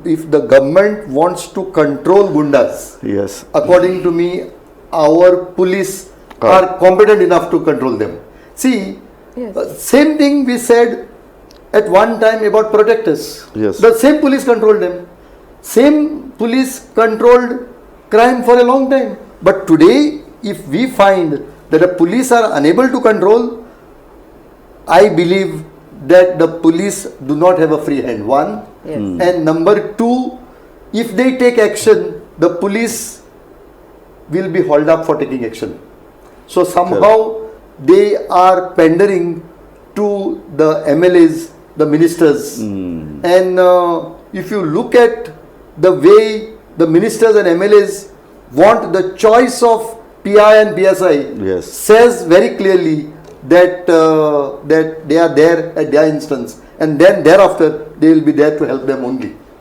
if the government wants to control Gundas, Yes. according to me, our police are competent enough to control them. See, Yes. same thing we said at one time about protectors. Yes. The same police controlled them. Same police controlled crime for a long time. But today, if we find that the police are unable to control, I believe that the police do not have a free hand. One. Yes. And number two, if they take action, the police will be hauled up for taking action. So somehow they are pandering to the MLAs, the ministers. And if you look at the way the ministers and MLAs want the choice of PI and PSI, Yes. says very clearly that that they are there at their instance, and then thereafter they will be there to help them only.